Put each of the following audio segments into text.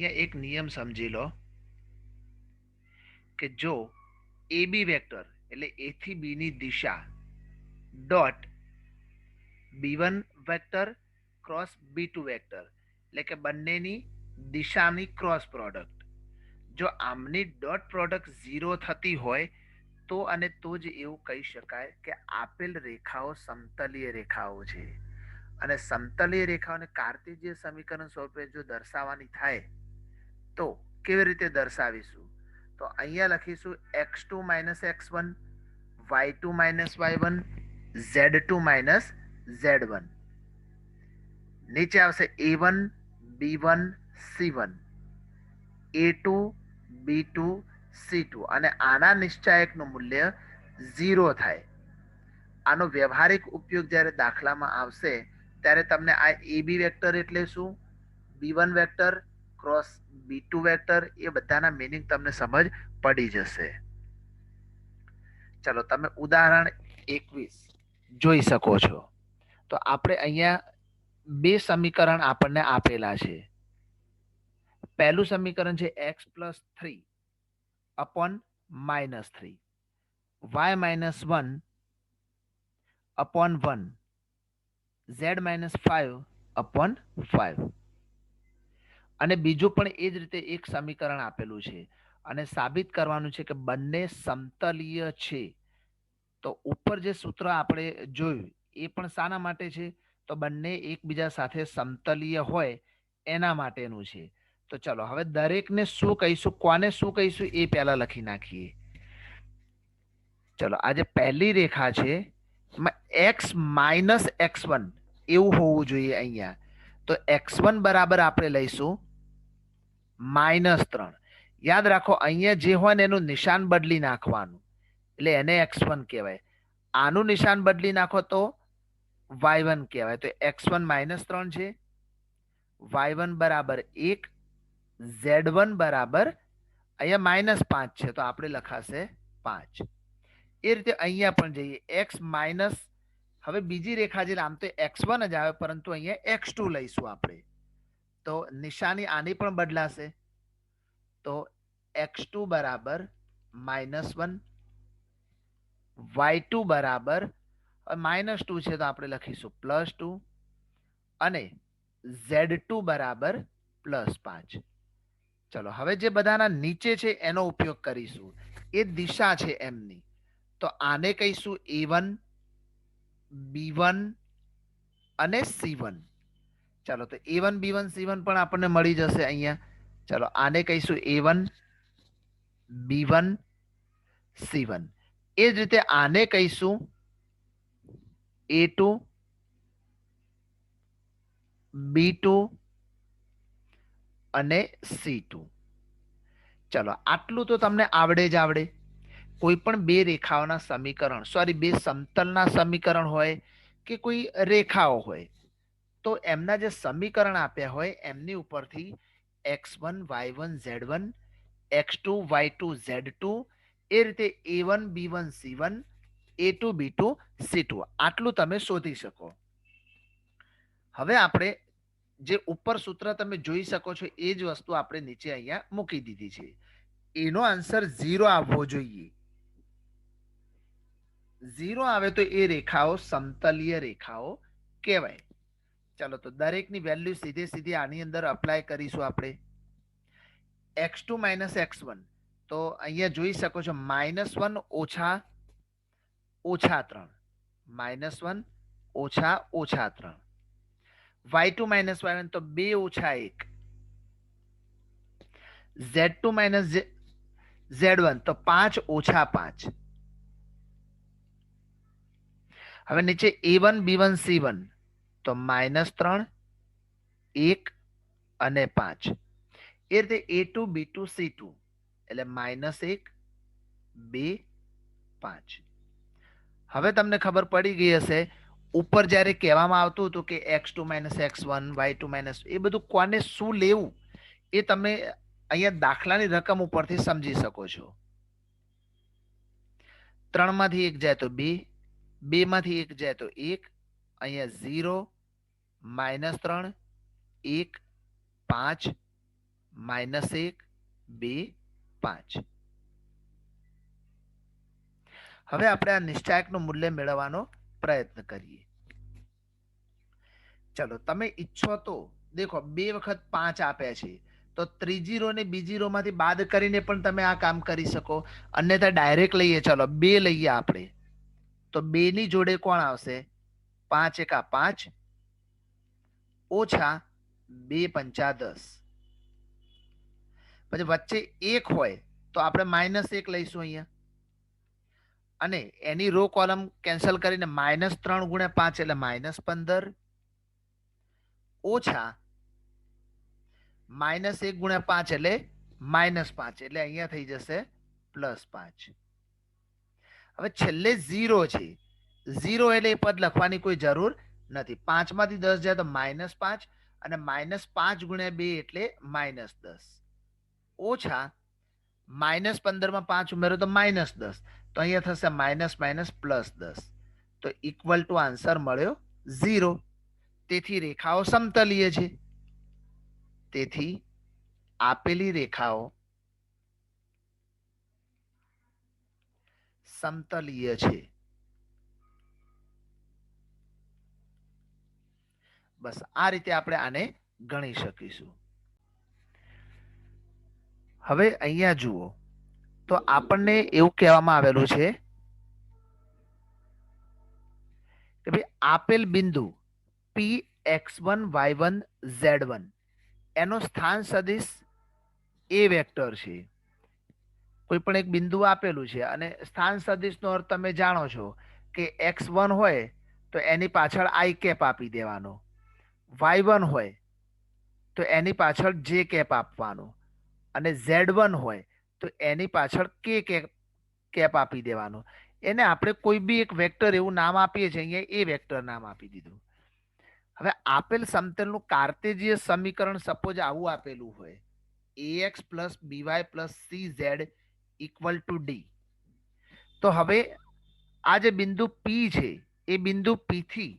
અહીંયા એક નિયમ સમજી લો કે જો એ બી વેક્ટર એટલે એ થી બી ની દિશા ડોટ બી1 વેક્ટર ક્રોસ બી2 વેક્ટર એટલે કે બંનેની દિશાની ક્રોસ પ્રોડક્ટ જો આમની ડોટ પ્રોડક્ટ 0 થતી હોય તો અને તો જ એવું કહી શકાય કે આપેલ રેખાઓ સમતલીય રેખાઓ છે અને સમતલીય રેખાઓને કાર્ટેશિયન સમીકરણ સ્વરૂપે જો દર્શાવવાની થાય તો કેવી રીતે દર્શાવીશું તો અહીંયા લખીશું x2 minus x1 y2 minus y1 z2 minus z1 નીચે આવશે a1 b1 c1 a2 b2 c2 અને આના નિશ્ચાયકનું મૂલ્ય 0 થાય આનો વ્યવહારિક ઉપયોગ જ્યારે દાખલામાં આવશે ત્યારે તમને આ AB વેક્ટર એટલે શું B1 vector cross B2 vector એ બધાના મીનિંગ તમને સમજ પડી જશે ચલો તમે ઉદાહરણ 21 જોઈ શકો છો તો આપણે અહીંયા બે સમીકરણ આપણને આપેલા છે પહેલું સમીકરણ છે x+3 upon -3 y-1 upon 1 z-5 upon 5 અને બીજું પણ એ જ રીતે એક સમીકરણ આપેલું છે અને સાબિત કરવાનું છે કે બંને સમતલીય છે તો ઉપર જે સૂત્ર આપણે જોયું એ પણ શાના માટે છે તો બંને એકબીજા સાથે સમતલીય હોય એના માટેનું છે તો ચલો હવે દરેકને શું કહીશું કોને શું કહીશું એ પહેલા લખી નાખીએ ચલો આજે પહેલી રેખા છે એમાં x માઇનસ x1 એવું હોવું જોઈએ અહીંયા તો x1 બરાબર આપણે લઈશું -3 યાદ રાખો અહીંયા જે હોય ને એનું નિશાન બદલી નાખવાનું એટલે એને x1 કહેવાય આનું નિશાન બદલી નાખો તો y1 કહેવાય તો x1 -3 છે y1 બરાબર 1 z1 બરાબર અહીંયા -5 છે તો આપણે લખાશે 5 એ રીતે અહીંયા પણ જઈએ x માઇનસ હવે બીજી રેખા જે આમ તો x1 જ આવે પરંતુ અહીંયા x2 લઈશું આપણે તો નિશાની આની પણ બદલાશે તો x2 બરાબર -1 y2 બરાબર -2 છે તો આપણે લખીશું +2 અને z2 બરાબર +5 ચલો હવે જે બધાના નીચે છે એનો ઉપયોગ કરીશું એ દિશા છે એમની તો આને કહીશું a1 b1 અને c1 ચાલો તો a1 b1 c1 પણ આપણને મળી જશે અહીંયા ચાલો આને કહીશું a1 b1 c1 એ જ રીતે આને કહીશું a2 b2 અને c2 ચલો આટલું તો તમને આવડે જ આવડે કોઈ પણ બે રેખાઓના સમીકરણ સોરી બે સમતલના સમીકરણ હોય કે કોઈ રેખાઓ હોય તો એમના જે સમીકરણ આપ્યા હોય એમની ઉપરથી x1 y1 z1 x2 y2 z2 એ રીતે a1 b1 c1 a2 b2 c2 આટલું તમે શોધી શકો હવે આપણે જે ઉપર સૂત્ર તમે જોઈ શકો છો એ જ વસ્તુ આપણે નીચે અહીંયા મૂકી દીધી છે એનો આન્સર 0 આવવો જોઈએ 0 આવે તો એ રેખાઓ સમતલીય રેખાઓ કહેવાય ચાલો તો દરેકની વેલ્યુ સીધે સીધી આની અંદર અપ્લાય કરીશું આપણે x2 માઇનસ x1 તો અહીંયા જોઈ શકો છો -1 ઓછા 3 -1 ઓછા 3 y2 માઇનસ y1 તો 2 ઓછા 1 z2 માઇનસ z1 તો 5 ઓછા 5 હવે નીચે a1 b1 c1 તો -3 1 અને 5 એ રીતે a2 b2 c2 એટલે -1 2 5 હવે તમને ખબર પડી ગઈ હશે ઉપર જ્યારે કહેવામાં આવતું હતું કે x2 minus x1 y2 minus એ બધું કોને શું લેવું એ તમે અહીંયા દાખલાની રકમ ઉપરથી સમજી શકો છો 3 માંથી 1 જાય તો 2 2 માંથી 1 જાય તો 1 અહીંયા 0 -3 1 5 -1 2 5. હવે આપણે આ નિશ્ચાયકનું મૂલ્ય મેળવવાનો પ્રયત્ન કરીએ. ચલો તમે ઈચ્છો તો દેખો 2 વખત 5 આપ્યા છે, તો ત્રીજી રો ને બીજી રો માંથી બાદ કરીને પણ તમે આ કામ કરી શકો. અન્યથા ડાયરેક્ટ લઈએ. ચલો 2 લઈએ આપણે, તો 2 ની જોડે કોણ આવશે? 5 એકા 5 ઓછા 2 પંચા 10. પછી વચ્ચે 1 હોય તો આપણે -1 લઈશું અહીંયા, અને એની રો કોલમ કેન્સલ કરીને -3 ગુણ્યા 5 એટલે -15 ઓછા -1 ગુણ્યા 5 એટલે -5, એટલે અહીંયા થઈ જશે +5. હવે છેલ્લે 0 છે. 0 એટલે એ પદ લખવાની કોઈ જરૂર નથી. 5 માંથી 10 જાય તો -5, અને -5 ગુણ્યા 2 એટલે -10 ઓછા -15 માં 5 ઉમેરો તો -10, તો અહીંયા થશે -10. તો ઇક્વલ ટુ આન્સર મળ્યો 0. તેથી રેખાઓ સમતલીય છે. તેથી આપેલી રેખાઓ સમતલીય છે. બસ આ રીતે આપણે આને ગણી શકીશું. હવે અહીંયા જુઓ, તો આપણને એવું કહેવામાં આવેલું છે કે ભાઈ આપેલ બિંદુ Px1 y1 z1 એનો સ્થાન સદિશ એ વેક્ટર છે. કોઈ પણ એક બિંદુ આપેલું છે અને સ્થાન સદિશનો અર્થ તમે જાણો છો કે x1 હોય તો એની પાછળ i કેપ આપી દેવાનો, y1 હોય તો એની પાછળ j કેપ આપવાનો, અને z1 હોય તો એની પાછળ k કેપ આપી દેવાનો. એને આપણે કોઈ બી એક વેક્ટર એવું નામ આપીએ છીએ, અહીંયા એ વેક્ટર નામ આપી દીધું. હવે આપેલ સમતલનું કાર્ટેશિયન સમીકરણ સપોઝ આવું આપેલું હોય, ax by cz equal to d. તો હવે આ જે બિંદુ P છે એ બિંદુ P થી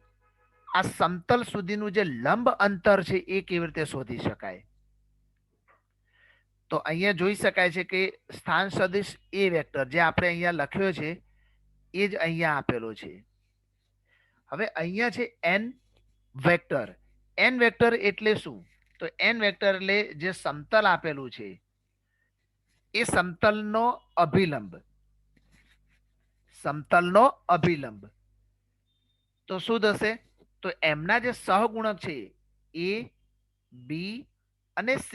આ સમતલ સુધીનું જે લંબ અંતર છે એ કેવી રીતે શોધી શકાય? તો અહીંયા જોઈ શકાય છે કે સ્થાન સદિશ એ વેક્ટર જે આપણે અહીંયા લખ્યો છે એ જ અહીંયા આપેલો છે. હવે અહીંયા છે n વેક્ટર. n વેક્ટર એટલે શું? તો n વેક્ટર એટલે જે સમતલ આપેલું છે એ સમતલનો અભિલંબ. સમતલનો અભિલંબ તો શું થશે? તો એમના જે સહગુણક છે a b અને c,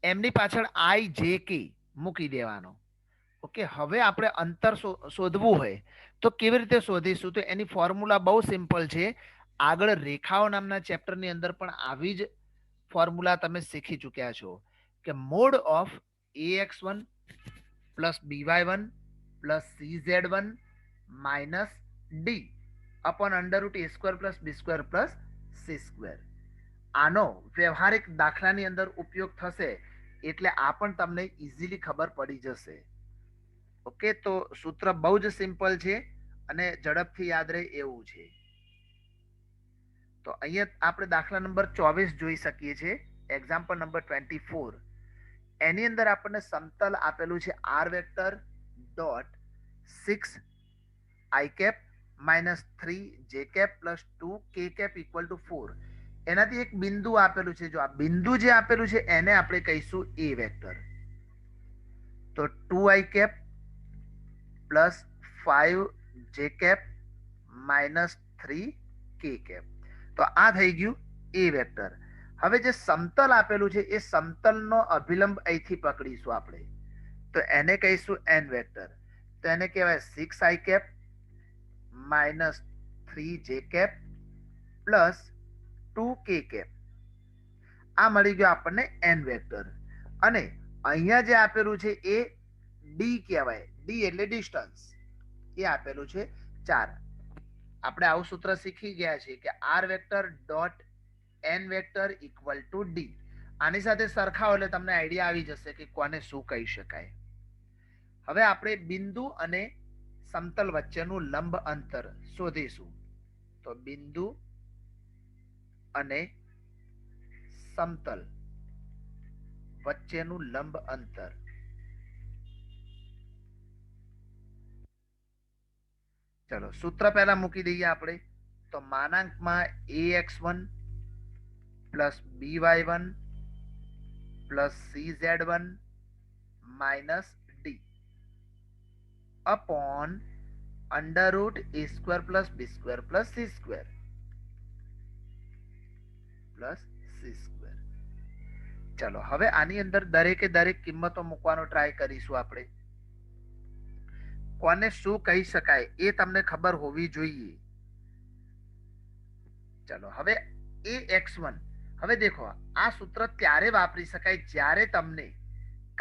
એમની પાછળ i j k મૂકી દેવાનો. ઓકે, હવે આપણે અંતર શોધવું હોય તો કેવી રીતે શોધીશું? તો એની ફોર્મ્યુલા બહુ સિમ્પલ છે. આગળ રેખાઓ નામના ચેપ્ટરની અંદર પણ આવી જ ફોર્મ્યુલા તમે શીખી ચૂક્યા છો કે mode of ax1 by1 cz1 d upon √a² + b² + c². આનો વ્યવહારિક દાખલાની અંદર ઉપયોગ થશે એટલે આ પણ તમને ઇઝીલી ખબર પડી જશે. ઓકે, તો સૂત્ર બહુ જ સિમ્પલ છે અને ઝડપથી યાદ રહે એવું છે. તો અહીંયા આપણે દાખલા નંબર 24 જોઈ શકીએ છીએ, એક્ઝામ્પલ નંબર 24. એની અંદર આપણને સમતલ આપેલું છે r vector dot 6 i cap -3 j cap +2 k cap equal to 4. એનાથી એક બિંદુ આપેલું છે. જો આ બિંદુ જે આપેલું છે એને આપણે કહીશું એ વેક્ટર. તો 2i cap +5 j cap -3 k cap. તો આ થઈ ગયું એ વેક્ટર. હવે જે સમતલ આપેલું છે એ સમતલનો અભિલંબ અહીંથી પકડીશું આપણે, તો એને કહીશું n વેક્ટર. તો એને કહેવાય 6i cap -3 j cap +2 k cap. આ મળી ગયો આપણને n વેક્ટર. અને અહીંયા જે આપેલું છે એ d કહેવાય. d એટલે ડિસ્ટન્સ. એ આપેલું છે 4. આપણે આવું સૂત્ર શીખી ગયા છે કે r vector dot n vector equal to d. આની સાથે સરખાવો એટલે તમને આઈડિયા આવી જશે કે કોને શું કહી શકાય. હવે આપણે બિંદુ અને સમતલ વચ્ચેનું લંબ અંતર શોધીશું. તો બિંદુ અને સમતલ વચ્ચેનું લંબ અંતર. ચલો સૂત્ર પહેલા મૂકી દઈએ આપણે. તો માનાંકમાં ax1 plus by1 plus cz1 minus d upon under root a square plus b square plus c square plus c square. ચલો હવે આની અંદર દરેકે દરેક કિંમતો મૂકવાનો ટ્રાય કરીશું આપણે. કોને શું કહી શકાય એ તમને ખબર હોવી જોઈએ. ચલો હવે ax1, હવે દેખો આ સૂત્ર ત્યારે વાપરી શકાય જ્યારે તમને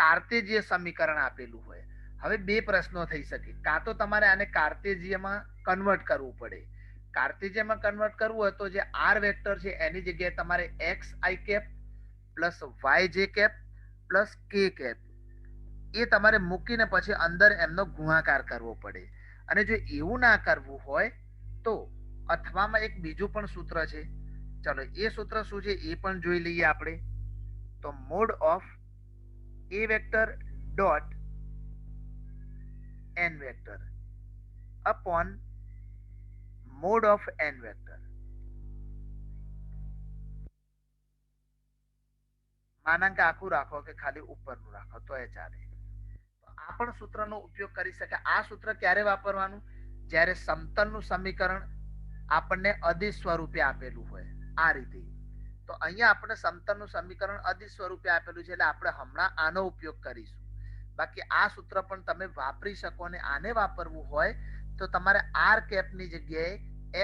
કાર્તેજીય સમીકરણ આપેલું હોય. હવે બે પ્રશ્નો થઈ શકે. કાં તો તમારે આને કાર્તેજીયમાં કન્વર્ટ કરવું પડે. કાર્તેજીયમાં કન્વર્ટ કરવું હોય તો જે આર વેક્ટર છે એની જગ્યાએ તમારે એક્સ આઈ કેપ પ્લસ વાય જે કેપ પ્લસ કે કેપ એ તમારે મૂકીને પછી અંદર એમનો ગુણાકાર કરવો પડે. અને જો એવું ના કરવું હોય તો અથવામાં એક બીજું પણ સૂત્ર છે. ચલો એ સૂત્ર શું છે એ પણ જોઈ લઈએ આપણે. તો mod of a vector dot n vector upon mod of n vector. માનાંક આખું રાખો કે ખાલી ઉપરનું રાખો તો એ ચાલે. આ પણ સૂત્રનો ઉપયોગ કરી શકે. આ સૂત્ર ક્યારે વાપરવાનું? જ્યારે સમતલનું સમીકરણ આપણને અદિશ સ્વરૂપે આપેલું હોય આ રીતે. તો અહીંયા આપણે સમતલનું સમીકરણ અદિશ સ્વરૂપે આપેલું છે એટલે આપણે હમણાં આનો ઉપયોગ કરીશું. બાકી આ સૂત્ર પણ તમે વાપરી શકો. અને આને વાપરવું હોય તો તમારે આર કેપની જગ્યાએ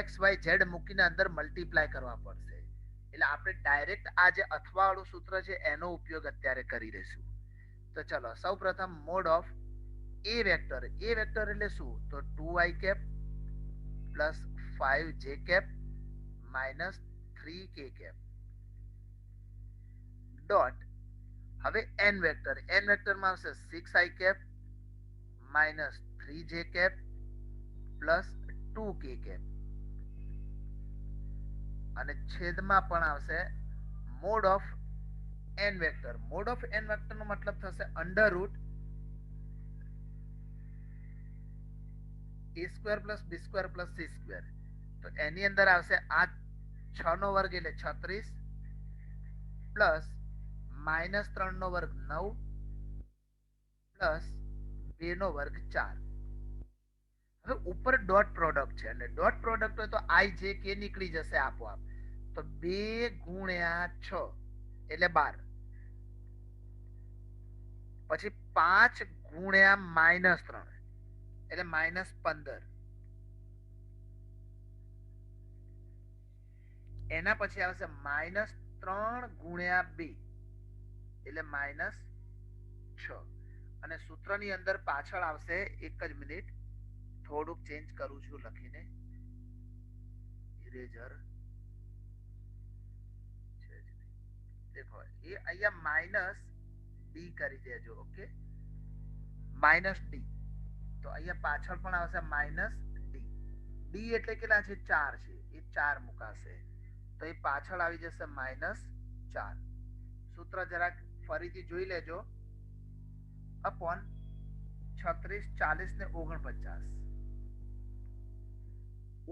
એક્સ વાય ઝેડ મૂકીને અંદર મલ્ટીપ્લાય કરવા પડશે. એટલે આપણે ડાયરેક્ટ આ જે અથવા વાળું સૂત્ર છે એનો ઉપયોગ અત્યારે કરી દઈશું. તો ચલો સૌ પ્રથમ mod of a vector. A vector એટલે શું? તો 2i cap plus 5j cap minus 3k cap dot. હવે એન વેક્ટર. એન વેક્ટરમાં આવશે 6i cap minus 3j cap plus 2k cap અને છેદમાં પણ આવશે mod of n vector. Mod of n vector નો મતલબ થશે under root a square plus b square plus c square. તો એની અંદર આવશે આ 6 નો વર્ગ એટલે 36 પ્લસ માઇનસ 3 નો વર્ગ 9 પ્લસ 2 નો વર્ગ 4. હવે ઉપર ડોટ પ્રોડક્ટ છે અને ડોટ પ્રોડક્ટ હોય તો આઈ જે કે નીકળી જશે આપોઆપ. તો 2 ગુણ્યા 6 એટલે 12. પછી 5 ગુણ્યા માઇનસ 3 એટલે માઇનસ 15. એના પછી આવશે માઇનસ 3 ગુણ્યા 2 એટલે માઇનસ 6. અને સૂત્રની અંદર પાછળ આવશે, એક જ મિનિટ થોડુંક ચેન્જ કરું છું લખીને. ઇરેઝર છે જ નહીં. દેખો એ અહીંયા માઇનસ ડી કરી દેજો. Okay minus D. તો અહીંયા પાછળ પણ આવશે માઇનસ ડી. ડી એટલે કેટલા છે? 4 છે. એ 4 મુકાશે તો એ પાછળ આવી જશે માઇનસ 4. સૂત્ર જરાક ફરીથી જોઈ લેજો. અપોન 36, 40 ને 49.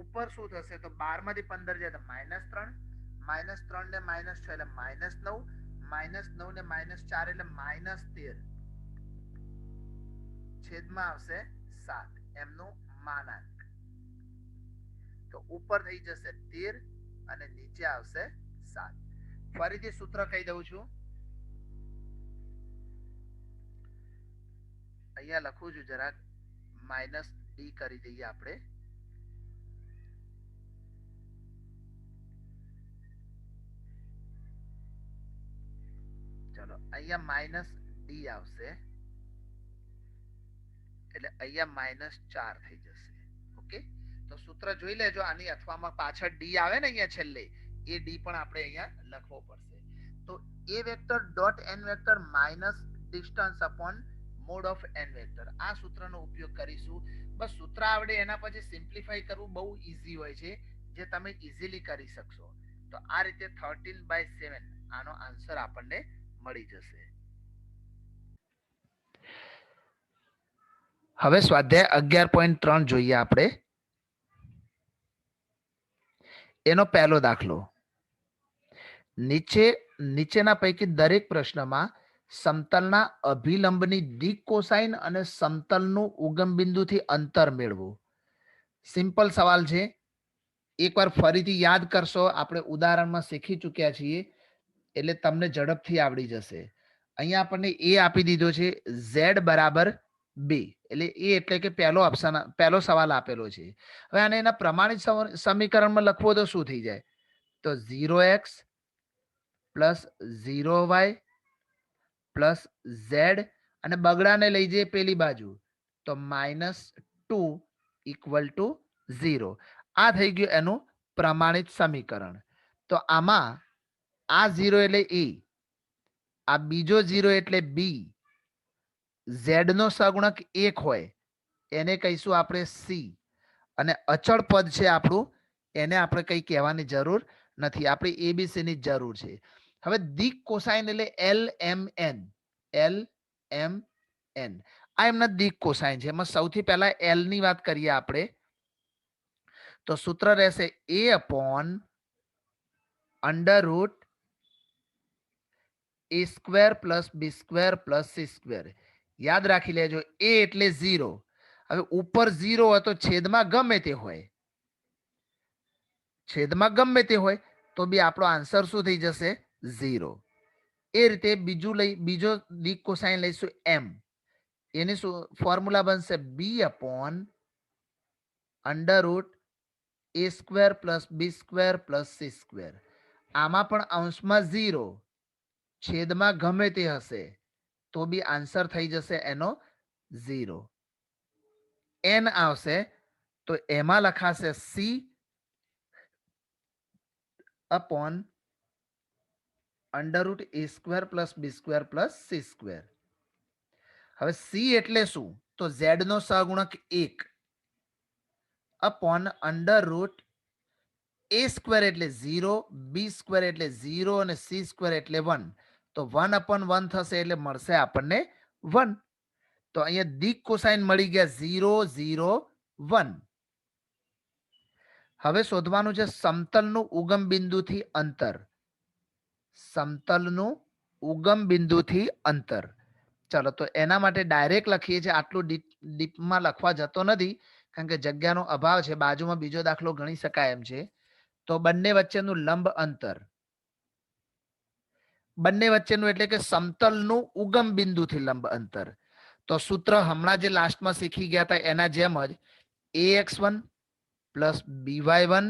ઉપર શું થશે? તો 12 માંથી 15 જાય તો -3, -3 ને -6 એટલે -9, -9 ને -4 એટલે -13. છેદમાં આવશે 7 એમનું માનાંક. તો ઉપર થઈ જશે 13 અને નીચે આવશે 7. ફરીથી સૂત્ર કહી દઉં છું. અહીંયા લખું છું જરાક માઇનસ ડી કરી દઈએ આપણે. ચલો અહીંયા માઇનસ ડી આવશે એટલે અહીંયા -4 થઈ જશે. ઓકે તો સૂત્ર જોઈ લેજો. આની અથવામાં પાછળ ડી આવે ને અહીંયા છેલ્લે, એ ડી પણ આપણે અહીંયા લખવો પડશે. તો a vector dot n vector minus distance upon mod of n vector. આ સૂત્રનો ઉપયોગ કરીશું. બસ સૂત્ર આવડે એના પછી સિમ્પ્લિફાઈ કરવું બહુ ઈઝી હોય છે, જે તમે ઈઝીલી કરી શકશો. તો આ રીતે 13/7 આનો આન્સર આપણને મળી જશે. હવે સ્વાધ્યાય 11.3 જોઈએ આપણે. એનો પહેલો દાખલો. નીચેના પૈકી દરેક પ્રશ્નમાં સમતલના અભિલંબની દિક કોસાઇન અને સમતલનું ઉગમ બિંદુથી અંતર મેળવો. સિમ્પલ સવાલ છે. એકવાર ફરીથી યાદ કરશો, આપણે ઉદાહરણમાં શીખી ચૂક્યા છીએ એટલે તમને ઝડપથી આવડી જશે. અહીંયા આપણને એ આપી દીધો છે z બરાબર 2, એટલે એ એટલે કે પહેલો સવાલ આપેલો છે. હવે આને એના પ્રમાણિત સમીકરણમાં લખવો તો શું થઈ જાય? તો 0x plus 0y plus z અને બગડાને લઈ જઈએ પેલી બાજુ તો -2 ઇક્વલ ટુ 0. આ થઈ ગયું એનું પ્રમાણિત સમીકરણ. તો આમાં આ 0 એટલે એ, આ બીજો 0 એટલે બી, z નો સહગુણક 1 હોય એને કહીશું આપણે સી, અને અચળ પદ છે આપણું એને આપણે કંઈ કહેવાની જરૂર નથી, આપણે એબીસી ની જરૂર છે. હવે દિક કોસાઇન એટલે L M N, L M N આ એમના દિક કોસાઇન છે. એમાં સૌથી પહેલા એલ ની વાત કરીએ આપણે તો સૂત્ર રહેશે a upon under root a square plus B square plus C square. યાદ રાખી લેજો a એટલે 0. હવે ઉપર 0 હોય તો છેદમાં ગમે તે હોય, છેદમાં ગમે તે હોય તો બી આપણો આન્સર શું થઈ જશે? 0. એ રીતે બીજો દિક કોસાઇન લઈશું એમ. એની શું ફોર્મ્યુલા બનશે? બી upon under root a square plus B square plus C square. આમાં પણ અંશમાં 0, છેદમાં ગમે તે હશે તો બી આન્સર થઈ જશે એનો 0. એન આવશે તો એમાં લખાશે C upon under root a square plus B square plus C square. હવે સી એટલે શું? તો ઝેડ નો સહગુણક 1 upon under root a square એટલે 0, બી સ્ક્વેર એટલે 0 અને સી સ્ક્વેર એટલે 1. તો 1 અપોન 1 થશે એટલે મળશે આપણને 1. તો અહીંયા દિક કોસાઇન મળી ગયા 0 0 1. હવે શોધવાનું છે સમતલનું ઉગમ બિંદુથી અંતર. સમતલનું ઉગમ બિંદુથી અંતર. ચલો તો એના માટે ડાયરેક્ટ લખીએ છીએ. આટલું ડીપમાં લખવા જતો નથી કારણ કે જગ્યાનો અભાવ છે. બાજુમાં બીજો દાખલો ગણી શકાય એમ છે. તો બંને વચ્ચેનું લંબ અંતર, બંને વચ્ચેનું એટલે કે સમતલનું ઉગમ બિંદુથી લંબ અંતર. તો સૂત્ર હમણાં જે લાસ્ટમાં શીખી ગયા હતા એના જેમ જ ax1 plus by1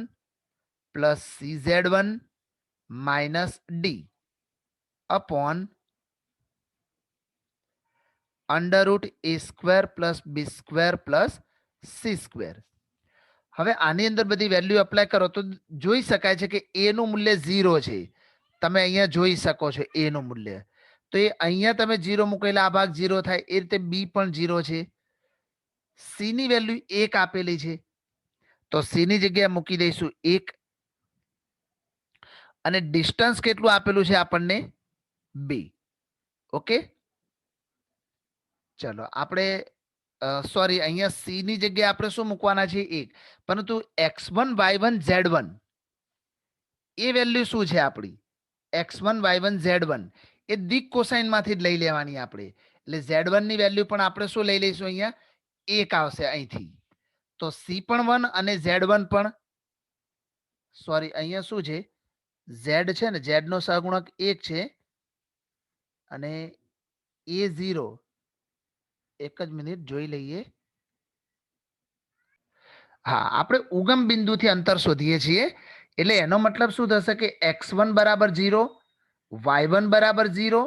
plus cz1 minus d upon under root a square plus B square plus C square. હવે આની અંદર બધી વેલ્યુ અપ્લાય કરો તો જોઈ શકાય છે કે એ નું મૂલ્ય 0 છે. તમે અહીંયા જોઈ શકો છો એ નું મૂલ્ય. તો એ અહીંયા તમે 0 મૂકેલા આ ભાગ 0 થાય. એ રીતે બી પણ 0 છે. સી ની વેલ્યુ 1 આપેલી છે તો સી ની જગ્યાએ મૂકી દઈશું 1. અને ડિસ્ટન્સ કેટલું આપેલું છે આપણને? 2. ઓકે, ચલો આપણે સોરી અહીંયા સી ની જગ્યાએ આપણે શું મૂકવાના છે? 1. પરંતુ x1 y1 z1 એ વેલ્યુ શું છે આપણી? x1 y1 z1 એ દિક કોસાઇન માંથી જ લઈ લેવાની આપણે. એટલે z1 ની વેલ્યુ પણ આપણે શું લઈ લઈશું? અહીંયા 1 આવશે અહીંથી. તો સી પણ 1 અને z1 પણ સોરી અહીંયા શું છે? z છે ને, z નો સહગુણક 1 છે અને એ 0. એક જ મિનિટ જોઈ લઈએ. હા, આપણે ઉગમ બિંદુથી અંતર શોધીએ છીએ એટલે એનો મતલબ શું થશે કે x1 બરાબર 0, y1 બરાબર 0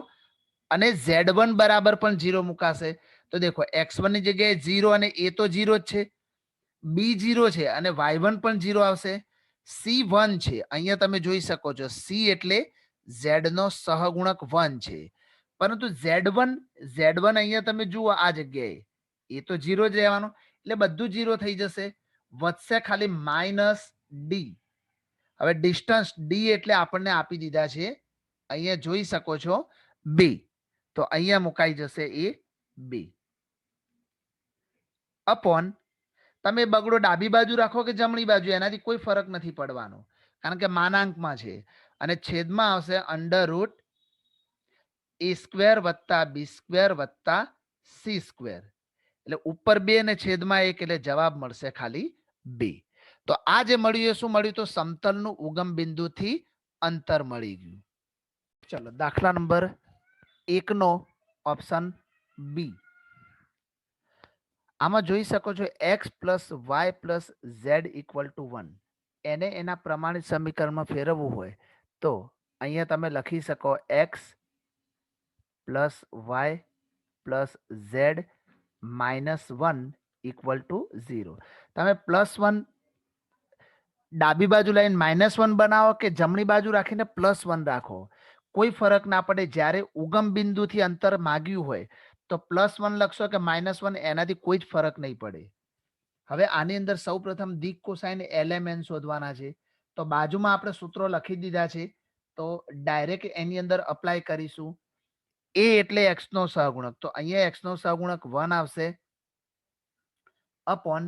અને z1 બરાબર પણ 0 મુકાશે. તો દેખો x1 ની જગ્યાએ 0 અને એ તો 0 જ છે, બી 0 છે અને y1 પણ 0 આવશે, સી 1 છે. અહીંયા તમે જોઈ શકો છો સી એટલે z નો સહગુણક 1 છે. પરંતુ z1 અહીંયા તમે જુઓ આ જગ્યાએ એ તો 0 જ રહેવાનો એટલે બધું 0 થઈ જશે. વધશે ખાલી માઇનસ ડી. હવે ડિસ્ટન્સ ડી એટલે આપણને આપી દીધા છે અહીંયા જોઈ શકો છો 2. તો અહીંયા મુકાઈ જશે એ 2. अपॉन તમે બગડો ડાબી બાજુ રાખો કે જમણી બાજુ એનાથી કોઈ ફરક નથી પડવાનો કારણ કે માનાંકમાં છે અને છેદમાં આવશે અંડર રૂટ એ સ્ક્વેર વત્તા બી સ્ક્વેર વત્તા સી સ્ક્વેર એટલે ઉપર 2 અને છેદમાં 1 એટલે જવાબ મળશે ખાલી 2. તો આ જે મળ્યું એ શું મળ્યું તો સમતલનું ઉગમ બિંદુથી અંતર મળી ગયું. ચલો દાખલા નંબર 1 નો ઓપ્શન બી. આમાં જોઈ શકો છો x plus Y plus Z equal to 1 એને એના પ્રમાણિત સમીકરણમાં ફેરવવું હોય તો અહીંયા તમે લખી શકો x plus Y plus Z -1 equal to 0. તમે +1 ડાબી બાજુ લઈને -1 બનાવો કે જમણી બાજુ રાખીને +1 રાખો કોઈ ફરક ના પડે. જ્યારે ઉગમ બિંદુથી અંતર માગ્યું હોય તો +1 લખશો કે -1 એનાથી કોઈ જ ફરક નહીં પડે. હવે આની અંદર સૌપ્રથમ દિક કોસાઇન LMN શોધવાના છે તો બાજુમાં આપણે સૂત્રો લખી દીધા છે તો ડાયરેક્ટ એની અંદર અપ્લાય કરીશું. a એટલે x નો સહગુણક તો અહીંયા x નો સહગુણક 1 આવશે upon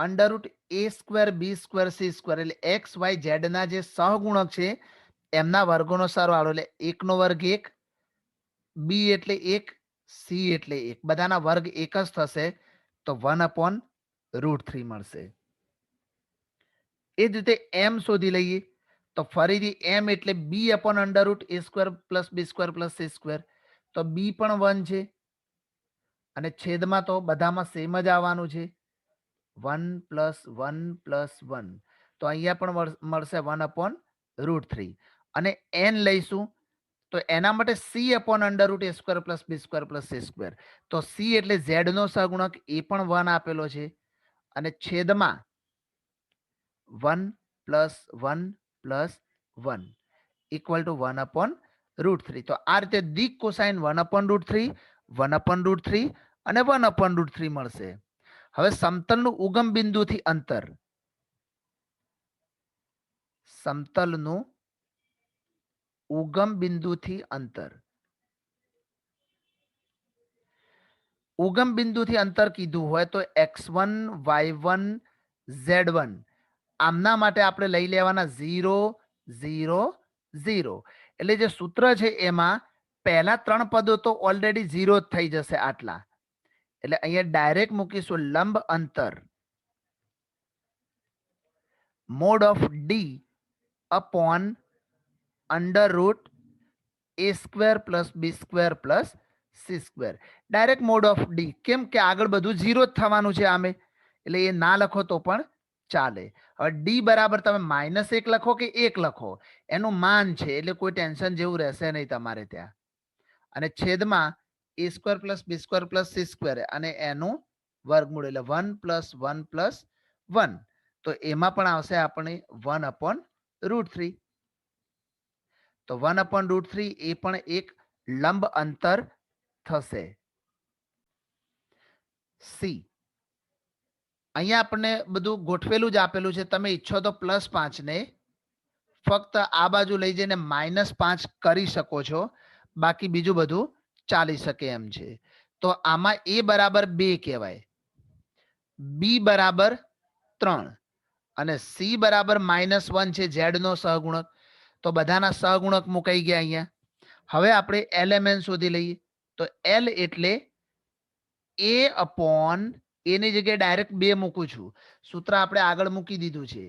under root a square B square C square એટલે એક્સ વાય ઝેડ ના જે સહગુણક છે એમના વર્ગોનો સરવાળો એટલે 1 નો વર્ગ 1 બી એટલે 1 સી એટલે 1 બધાના વર્ગ એક જ થશે તો 1/√3 મળશે. એ જ રીતે m શોધી લઈએ તો ફરીથી m એટલે b upon under root a square plus B square plus C square તો b પણ 1 છે અને છેદમાં તો બધામાં સેમ જ આવવાનું છે 1 + 1 + 1 તો અહીંયા પણ મળશે 1/√3 અને n લઈશું તો એના માટે c upon under root a square plus B square plus C square તો c એટલે z નો સહગુણક એ પણ 1 આપેલો છે અને છેદમાં 1 + 1 + 1 ઇક્વલ ટુ 1/√3. તો આ રીતે દિક કોસાઇન 1/√3 1/√3 અને 1/√3 મળશે. હવે સમતલનું ઉગમ બિંદુથી અંતર સમતલનું ઉગમ બિંદુથી અંતર ઉગમ બિંદુથી અંતર કીધું હોય તો x1 y1 z1 આમના માટે આપણે લઈ લેવાના 0 0 0 એટલે જે સૂત્ર છે એમાં પહેલા 3 પદો તો ઓલરેડી 0 જ થઈ જશે આટલા એટલે અહીંયા ડાયરેક્ટ મૂકીશું લંબ અંતર mod of D upon under root a square plus B square plus C square direct mod of D કેમ કે આગળ બધું 0 જ થવાનું છે આમે એટલે એ ના લખો તો પણ ચાલે. હવે ડી બરાબર તમે -1 લખો કે 1 લખો એનું માન છે એટલે કોઈ ટેન્શન જેવું રહેશે નહીં તમારે ત્યાં અને છેદમાં a square plus B square plus C square અને એનું વર્ગમૂળ એટલે 1 + 1 + 1 તો એમાં પણ આવશે આપણે 1/√3 તો 1/√3 એ પણ એક લંબ અંતર થશે. સી અહીંયા આપણને બધું ગોઠવેલું જ આપેલું છે તમે ઈચ્છો તો +5 ને ફક્ત આ બાજુ લઈ જઈને -5 કરી શકો છો બાકી બીજું બધું ચાલી શકે એમ છે. તો આમાં a બરાબર 2 કહેવાય બી બરાબર 3 અને સી બરાબર -1 છે ઝેડ નો સહગુણક તો બધાના સહગુણક મુકાઈ ગયા અહીંયા. હવે આપણે LMN શોધી લઈએ તો L એટલે a અપોન એની જગ્યાએ ડાયરેક્ટ 2 મૂકું છું સૂત્ર આપણે આગળ મૂકી દીધું છે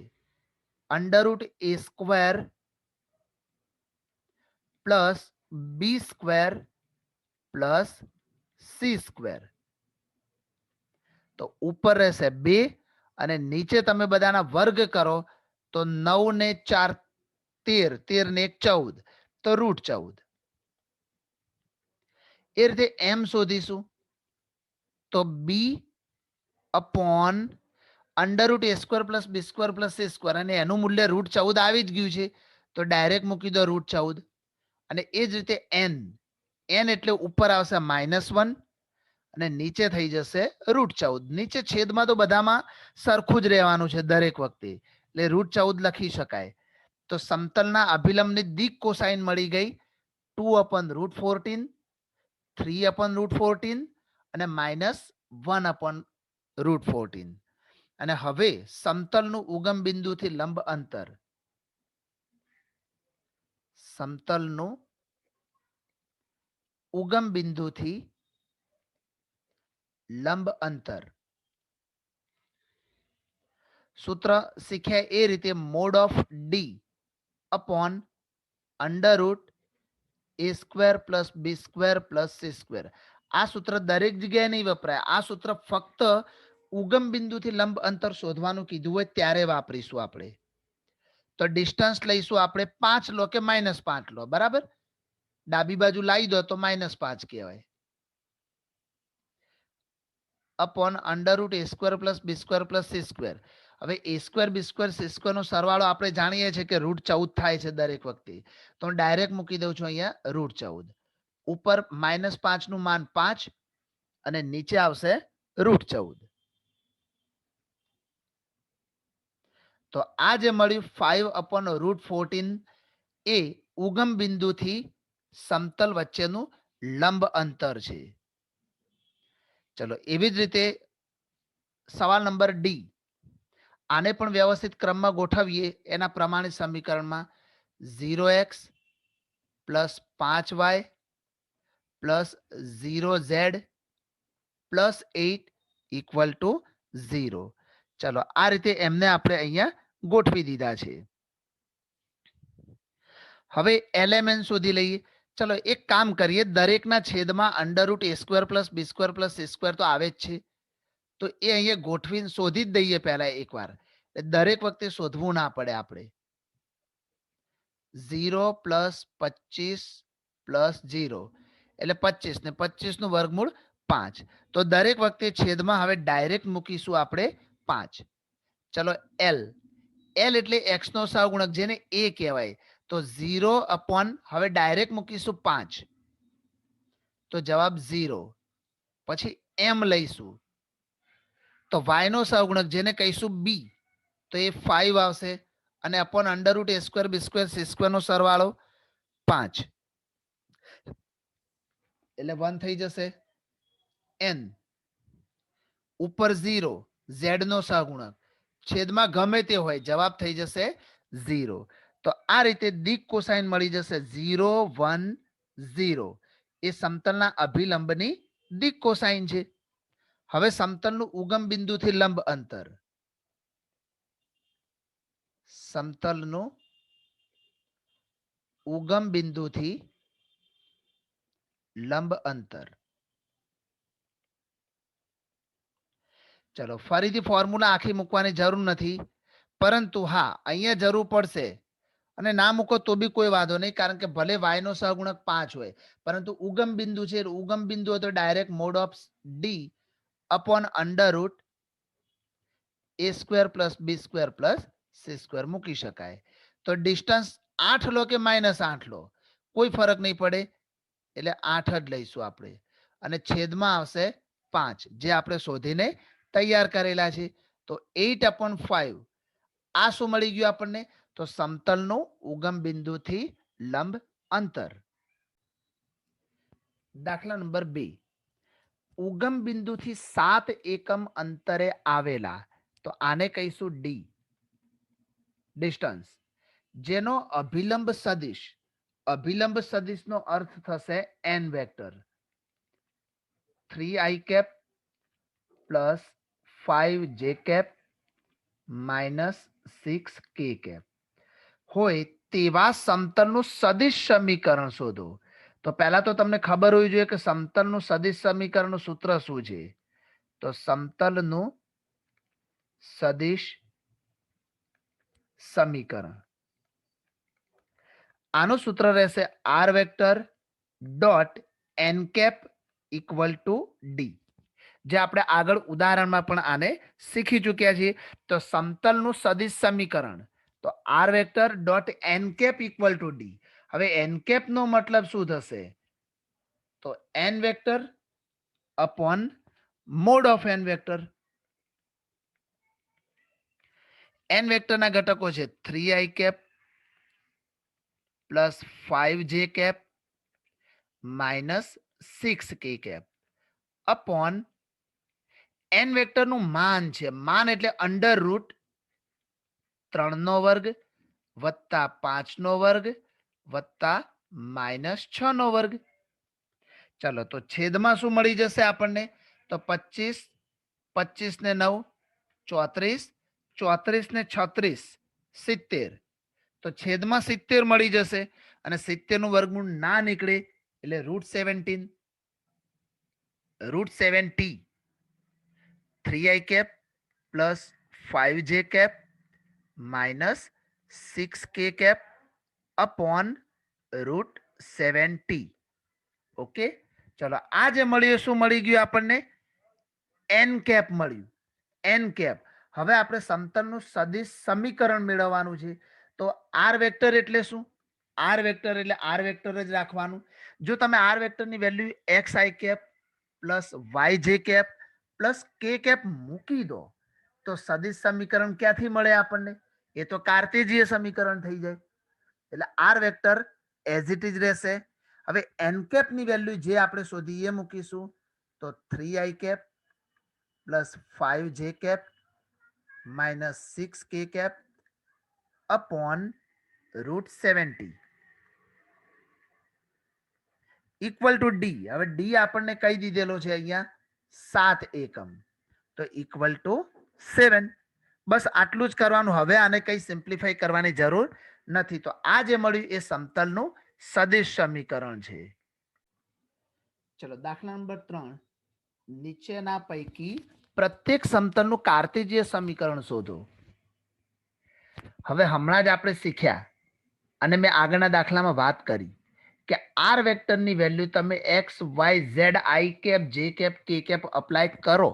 under root a square plus B square plus C square તો ઉપર રહેશે 2 અને નીચે તમે બધાના વર્ગ કરો તો 9 ને 4 13 13 ને 1 14 તો √14 એ રીતે m શોધીશું તો B upon under root a square plus B square plus C square અને એનું મૂલ્ય √14 આવી જ ગયું છે તો ડાયરેક્ટ મૂકી દો √14 અને એ જ રીતે n એટલે ઉપર આવશે -1 અને નીચે થઈ જશે √14 નીચે છેદમાં તો બધામાં સરખું જ રહેવાનું છે દરેક વખતે એટલે √14 લખી શકાય. તો સમતલના અભિલંબની દિક કોસાઇન મળી ગઈ 2/√14 3/√14 અને -1/√14 √14 અને હવે સમતલનું ઉગમ બિંદુથી લંબ અંતર, સમતલનું ઉગમ બિંદુથી લંબ અંતર સૂત્ર શીખ્યા એ રીતે mode of D upon √a² + b² + c². આ સૂત્ર દરેક જગ્યાએ નહીં વપરાય. આ સૂત્ર ફક્ત ઉગમ બિંદુથી લંબ અંતર શોધવાનું કીધું હોય ત્યારે વાપરીશું આપણે. તો ડિસ્ટન્સ લઈશું આપણે 5 લો કે -5 લો, બરાબર. ડાબી બાજુ લાવી દો તો -5 કહેવાય. Upon √a² + b² + c². હવે a² b² c² નો સરવાળો આપણે જાણીએ છીએ કે √14 થાય છે દરેક વખતે. તો હું ડાયરેક્ટ મૂકી દઉં છું અહીંયા √14. ઉપર -5 નું માન 5 અને નીચે આવશે √14. તો આ જે મળ્યું 5/√14 એ ઉગમ બિંદુથી સમતલ વચ્ચેનું લંબ અંતર છે. ચલો એવી જ રીતે સવાલ નંબર ડી. આને પણ વ્યવસ્થિત ક્રમમાં ગોઠવીએ એના પ્રમાણે સમીકરણમાં 0x + 5y + 0z + 8 = 0. ચલો આ રીતે એમને આપણે અહીંયા ગોઠવી દીધા છે. હવે LMN શોધી લઈએ. ચલો એક કામ કરીએ, દરેકના છેદમાં √a² + b² + c² તો આવે જ છે. તો એ અહીંયા ગોઠવીને શોધી જ દઈએ પહેલા એકવાર. દરેક વખતે શોધવું ના પડે આપણે. 0 + 25 + 0 એટલે 25 ને 25 નું વર્ગમૂળ 5. તો દરેક વખતે છેદમાં હવે ડાયરેક્ટ મૂકીશું આપણે 5. ચલો L. L એટલે x નો સહગુણક જેને a કહેવાય. તો 0 હવે ડાયરેક્ટ મૂકીશું 5. તો જવાબ 0. પછી m લઈશું તો y નો સહગુણક જેને કહીશું b તો એ 5 આવશે અને અપોન √a² b² c² નો સરવાળો 5 એટલે 1 થઈ જશે. n ઉપર 0 z નો સહગુણક છેદમાં ગમે તે હોય જવાબ થઈ જશે 0. તો આ રીતે દિક કોસાઇન મળી જશે 0 1 0. એ સમતલના અભિલંબની દિક કોસાઇન છે. હવે સમતલનું ઉગમ બિંદુથી લંબ અંતર, સમતલનું ઉગમ બિંદુથી લંબ અંતર. ચલો ફરીથી ફોર્મ્યુલા આખી મૂકવાની જરૂર નથી, પરંતુ હા અહીંયા જરૂર પડશે અને ના મૂકો તો બી કોઈ વાંધો નહીં, કારણ કે ભલે y નો સહગુણક 5 હોય પરંતુ ઉગમ બિંદુ છે, ઉગમ બિંદુ હોય તો direct mod of D upon √a² + b² + c² મૂકી શકાય. તો ડિસ્ટન્સ 8 લો કે -8 લો કોઈ ફરક નહીં પડે, એટલે 8 જ લઈશું આપણે અને છેદમાં આવશે 5 જે આપણે શોધીને તૈયાર કરેલા છે. તો 8/5 આ શું મળી ગયું આપણને? તો સમતલનું ઉગમ બિંદુથી લંબ અંતર. દાખલા નંબર 2. ઉગમ બિંદુથી 7 એકમ અંતરે આવેલા, તો આને કહીશું ડી ડિસ્ટન્સ, જેનો અભિલંબ સદિશ, અભિલંબ સદિશનો અર્થ થશે n vector 3i + 5j - 6k હોય તેવા સમતલનું સદિશ સમીકરણ શોધો. તો પહેલા તો તમને ખબર હોવી જોઈએ કે સમતલનું સદિશ સમીકરણનું સૂત્ર શું છે. તો સમતલનું સદિશ સમીકરણ આનું સૂત્ર રહેશે r vector dot n cap equal to D, જે આપણે આગળ ઉદાહરણમાં પણ આને શીખી ચૂક્યા છીએ. તો સમતલનું સદિશ સમીકરણ તો r vector dot n cap equal to D. હવે n કેપ નો મતલબ શું થશે? તો n vector upon mod of n vector. n વેક્ટરના ઘટકો છે 3i + 5j - 6k upon N વેક્ટરનું માન છે, માન એટલે અંડર રૂટ 3 નો વર્ગ વત્તા 5 નો વર્ગ વત્તા -6 નો વર્ગ. ચલો તો છેદમાં શું મળી જશે આપણને? તો 25, 25 ને 9 34, 34 ને 36 70. તો છેદમાં 70 મળી જશે અને 70 નું વર્ગમૂળ ના નીકળે એટલે √17, √70 3i cap plus 5j cap minus 6k cap upon √70. Okay, ચલો આ જે મળ્યું શું મળી ગયું આપણને? એન કેપ મળ્યું, એન કેપ. હવે આપણે સમતલનું સદિશ સમીકરણ મેળવવાનું છે. તો આર વેક્ટર એટલે શું? આર વેક્ટર એટલે આર વેક્ટર જ રાખવાનું. જો તમે આર વેક્ટરની વેલ્યુ એક્સ આઈ કેપ પ્લસ વાય જે કેપ પ્લસ કે કેપ મૂકી દો તો સદિશ સમીકરણ ક્યાંથી મળે આપણને? એ તો કાર્ટેજીય સમીકરણ થઈ જાય. એટલે R vector as it is રહેશે. હવે એન કેપ ની વેલ્યુ જે આપણે શોધી એ મૂકીશું. તો 3i cap plus 5j cap minus 6k cap upon √70 equal to D. હવે ડી આપણને કઈ દીધેલો છે અહીંયા? 7 એકમ. તો ઇક્વલ ટુ 7. બસ આટલું જ કરવાનું. હવે આને કઈ સિમ્પ્લિફાઈ કરવાની જરૂર નથી. તો આ જે મળ્યું એ સમતલનું સદિશ સમીકરણ છે. ચલો દાખલા નંબર 3. નીચેના પૈકી પ્રત્યેક સમતલનું કાર્ટેજીય સમીકરણ શોધો. હવે હમણાં જ આપણે શીખ્યા અને મેં આગળના દાખલામાં વાત કરી કે આર વેક્ટરની વેલ્યુ તમે X Y Z I cap J cap K cap apply કરો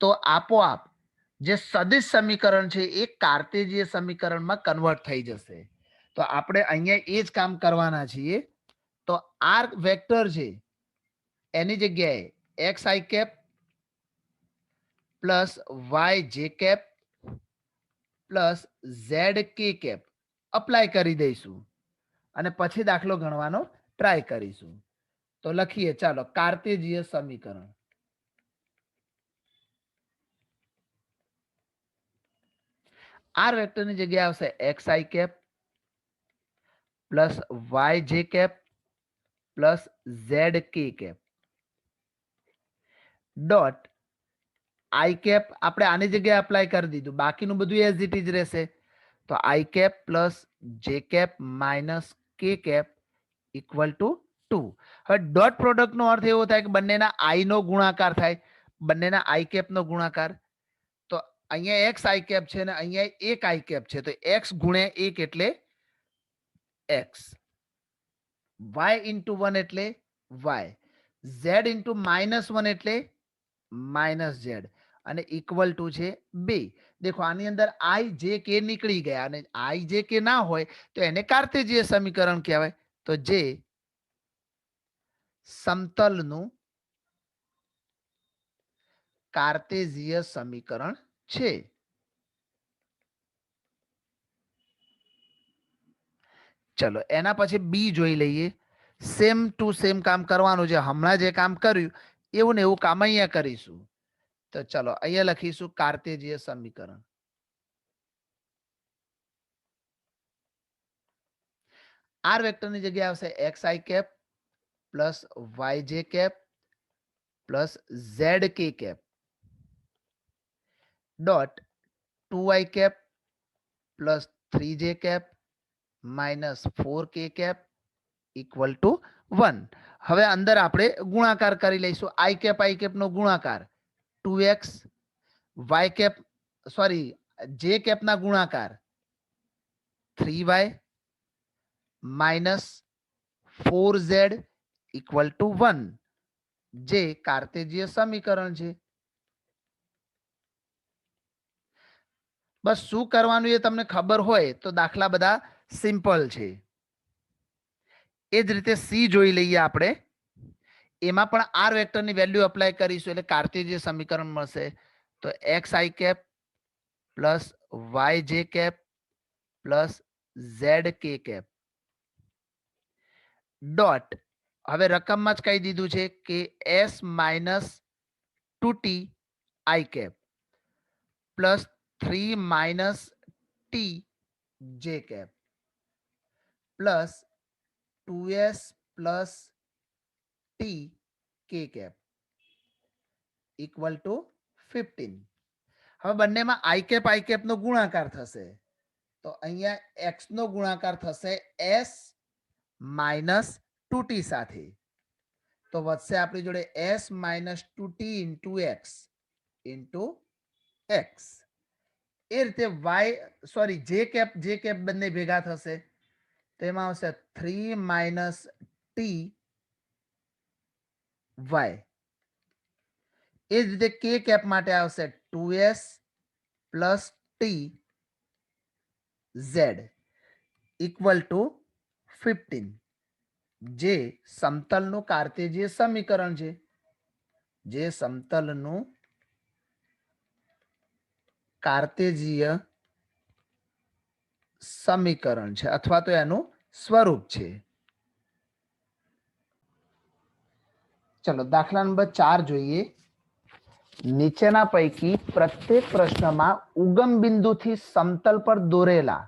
તો આપોઆપ જે સદિશ સમીકરણ છે એ કાર્ટેજીય સમીકરણમાં કન્વર્ટ થઈ જશે. તો આપણે અહીંયા એ જ કામ કરવાના છીએ. તો આર વેક્ટર છે એની જગ્યાએ એક્સ આઈ કેપ પ્લસ વાય જે કેપ પ્લસ ઝેડ કે કેપ અપ્લાય કરી દઈશું અને પછી દાખલો ગણવાનો ટ્રાય કરીશું. તો લખીએ ચાલો કાર્ટેજીય સમીકરણ. આર વેક્ટરની જગ્યાએ આવશે એક્સ આઈ કેપ પ્લસ વાય જે કેપ પ્લસ ઝેડ કે કેપ ડોટ આઈ કેપ આપણે આની જગ્યાએ અપ્લાય કરી દીધું, બાકીનું બધું એઝ ઇટ ઇઝ રહેશે. તો I cap plus J cap minus K cap equal to 2. હવે ડોટ પ્રોડક્ટ નો અર્થ એવો થાય કે બંનેના આઈ નો ગુણાકાર થાય, બંનેના આઈ કેપ નો ગુણાકાર. તો અહીંયા એક્સ આઈ કેપ છે ને અહીંયા એક આઈ કેપ છે. તો એક્સ ગુણ્યા 1 એટલે એક્સ, વાય ઇન્ટુ 1 એટલે વાય, ઝેડ ઇન્ટુ -1 એટલે માઇનસ ઝેડ અને ઇક્વલ ટુ છે 2. દેખો આની અંદર આઈ જે કે નીકળી ગયા અને આઈ જે કે ના હોય તો એને કાર્ટેજીય સમીકરણ કહેવાય. તો જે સમતલનું કાર્ટેજીય સમીકરણ છે. ચલો એના પછી બી જોઈ લઈએ. સેમ ટુ સેમ કામ કરવાનું છે. હમણાં જે કામ કર્યું એવું ને એવું કામ અહીંયા કરીશું. તો ચલો અહીંયા લખીશું કાર્ટેજીય સમીકરણ. આર વેક્ટરની જગ્યાએ આવશે એક્સ આઈ કેપ પ્લસ વાય જે કેપ પ્લસ ઝેડ કે cap dot 2i cap plus 3j cap minus 4k cap equal to 1. હવે અંદર આપણે ગુણાકાર કરી લઈશું. આઈ કેપ નો ગુણાકાર 2x, Y cap sorry J cap ના ગુણાકાર 3y minus 4z equal to 1 જે કાર્ટેજીય સમીકરણ છે. બસ શું કરવાનું એ તમને ખબર હોય તો દાખલા બધા સિમ્પલ છે. એ જ રીતે સી જોઈ લઈએ આપણે. એમાં પણ આર વેક્ટરની વેલ્યુ અપ્લાય કરીશું એટલે કાર્ટેજીય સમીકરણ મળશે. તો એક્સ આઈ કેપ પ્લસ વાય જે કેપ પ્લસ ઝેડ કે કેપ ડોટ હવે રકમમાં જ કહી દીધું છે કે s minus 2t i cap plus 3 minus t j cap plus 2s plus t k cap equal to 15. હવે બંનેમાં આઈ કેપ નો ગુણાકાર થશે તો અહીંયા x નો ગુણાકાર થશે s માઇનસ 2t સાથે તો વધશે આપણી જોડે s minus 2t into x into x. એ રીતે y સોરી જે કેપ બંને ભેગા થશે તેમાં આવશે 3 માઇનસ t y. એ જ રીતે કે કેપ માટે આવશે 2s plus T z equal to 15 જે સમતલનું કાર્તેજીય સમીકરણ છે જે સમતલનું કાર્તેજીય સમીકરણ છે અથવા તો એનું સ્વરૂપ છે. ચલો દાખલા નંબર 4 જોઈએ. નીચેના પૈકી પ્રત્યેક પ્રશ્નમાં ઉગમ બિંદુથી સમતલ પર દોરેલા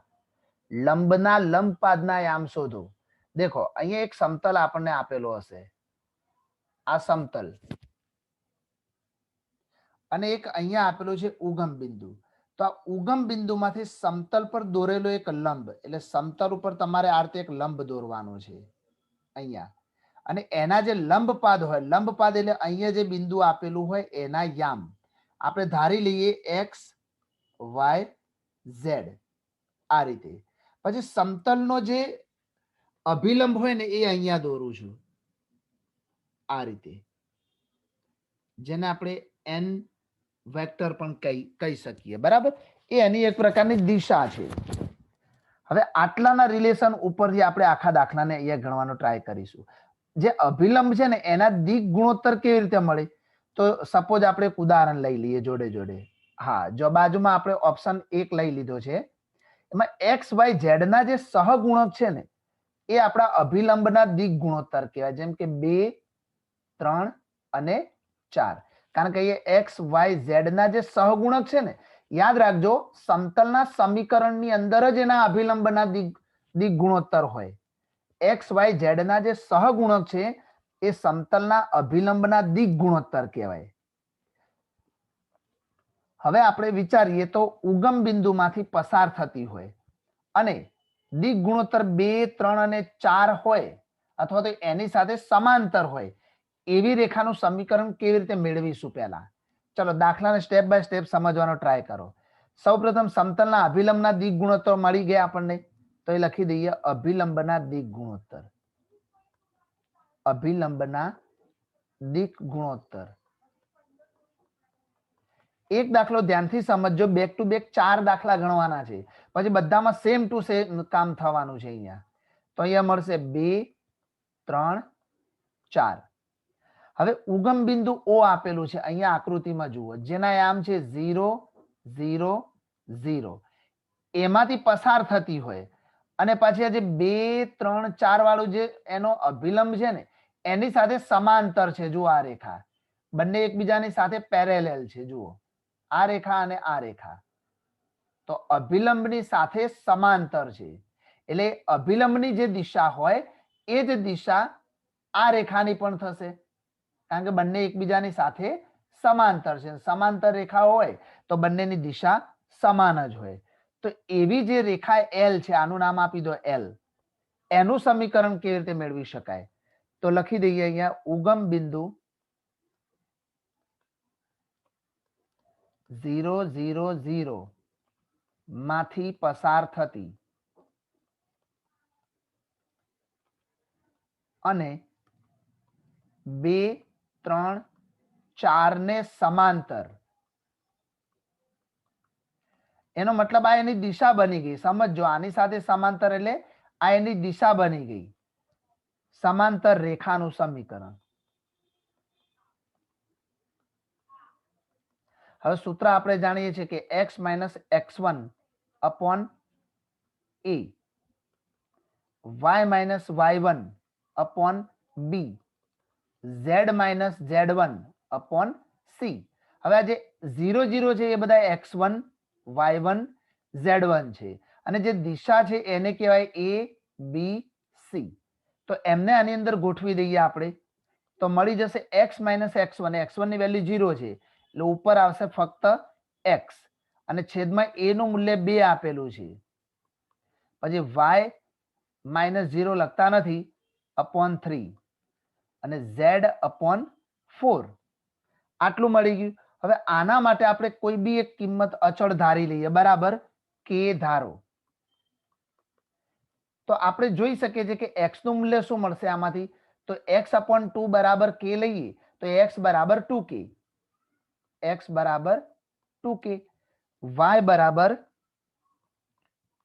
લંબના લંબપાદના યામ શોધો. देखो અહીંયા એક સમતલ આપણને આપેલો હશે આ સમતલ અને એક અહીંયા આપેલો છે ઉગમ બિંદુ. તો આ ઉગમ બિંદુમાંથી સમતલ પર દોરેલો એક લંબ એટલે સમતલ ઉપર તમારે આ રીતે એક લંબ દોરવાનો છે અહીંયા અને એના જે લંબપાદ હોય લંબપાદ એટલે અહીંયા જે બિંદુ આપેલું હોય એના યામ આપણે ધારી લઈએ x y z આ રીતે. પછી સમતલનો જે અભિલંબ હોય ને એ અહીંયા દોરું છું આ રીતે જેને આપણે n વેક્ટર પણ કહી શકીએ બરાબર. એ એની એક પ્રકારની દિશા છે. હવે આટલાના રિલેશન ઉપરથી આપણે આખા દાખલાને અહીંયા ગણવાનો ટ્રાય કરીશું. જે અભિલંબ છે ને એના દિક ગુણોત્તર કેવી રીતે મળે તો સપોઝ આપણે એક ઉદાહરણ લઈ લઈએ જોડે જોડે. હા જો બાજુમાં આપણે ઓપ્શન 1 લઈ લીધો છે એમાં x y z ના જે સહગુણક છે ને એ આપણા અભિલંબના દિક ગુણોત્તર કહેવાય જેમ કે 2 3 અને 4 કારણ કે એ x y z ના જે સહગુણક છે ને યાદ રાખજો સમતલના સમીકરણની અંદર જ એના અભિલંબના દિક ગુણોત્તર હોય. x y z ના જે સહગુણક છે એ સમતલના અભિલંબના દિક ગુણોત્તર કહેવાય. હવે આપણે વિચારીએ તો ઉગમ બિંદુમાંથી પસાર થતી હોય અને દિક ગુણોત્તર 2 3 અને 4 હોય અથવા તો એની સાથે સમાંતર હોય એવી રેખાનું સમીકરણ કેવી રીતે મેળવીશું પહેલા. ચલો દાખલાને સ્ટેપ બાય સ્ટેપ સમજવાનો ટ્રાય કરો. સૌપ્રથમ સમતલના અભિલંબના દિક ગુણોત્તર મળી ગયા આપણને તો એ લખી દઈએ અભિલંબના દિક ગુણોત્તર. અભિલંબના દિક ગુણોત્તર. એક દાખલો ધ્યાનથી સમજજો બેક ટુ બેક 4 દાખલા ગણવાના છે પછી બધામાં સેમ ટુ સેમ કામ થવાનું છે અહીંયા. તો અહીંયા મળશે 2 3 4. હવે ઉગમ બિંદુ O આપેલું છે અહીંયા આકૃતિમાં જુઓ જેના યામ છે 0 0 0 એમાંથી પસાર થતી હોય અને પછી આ જે 2 3 4 વાળું જે એનો અભિલંબ છે ને એની સાથે સમાંતર છે. જુઓ આ રેખા બંને એકબીજાની સાથે પેરેલેલ છે. જુઓ આ રેખા અને આ રેખા તો અભિલંબની સાથે સમાંતર છે એટલે અભિલંબની જે દિશા હોય એ જ દિશા આ રેખાની પણ થશે કારણ કે બંને એકબીજાની સાથે સમાંતર છે. સમાંતર રેખા હોય તો બંનેની દિશા સમાન જ હોય. તો એવી જે રેખા L છે આનું નામ આપી દો L એનું સમીકરણ કેવી રીતે મેળવી શકાય તો લખી દઈએ અહીંયા ઉગમ બિંદુ 0 0 0 માંથી પસાર થતી અને 2 3 4 ને સમાંતર એનો મતલબ આ એની દિશા બની ગઈ. સમજો આની સાથે સમાંતર એટલે આ એની દિશા બની ગઈ. સમાંતર રેખાનું સમીકરણ. હવે સૂત્ર આપણે જાણીએ છીએ કે x minus x1 upon a y minus y1 upon b z minus z1 upon c. હવે આ જે 0 0 છે એ બધા x1 y1 z1 છે અને જે દિશા છે એને કહેવાય a b c. તો એમને આની અંદર ગોઠવી દઈએ આપણે તો મળી જશે x માઇનસ x1. x1 ની વેલ્યુ 0 છે એટલે ઉપર આવશે ફક્ત x અને છેદમાં a નું મૂલ્ય 2 આપેલું છે. પછી y માઇનસ 0 લખતા નથી અપોન 3 અને z અપોન 4 આટલું મળી ગયું. હવે આના માટે આપણે કોઈ બી એક કિંમત અચળ ધારી લઈએ, બરાબર, k ધારો. તો આપણે જોઈ શકીએ છીએ કે x નું મૂલ્ય શું મળશે આમાંથી, તો x અપોન 2 બરાબર k લઈએ તો x બરાબર 2k, x બરાબર 2k, y બરાબર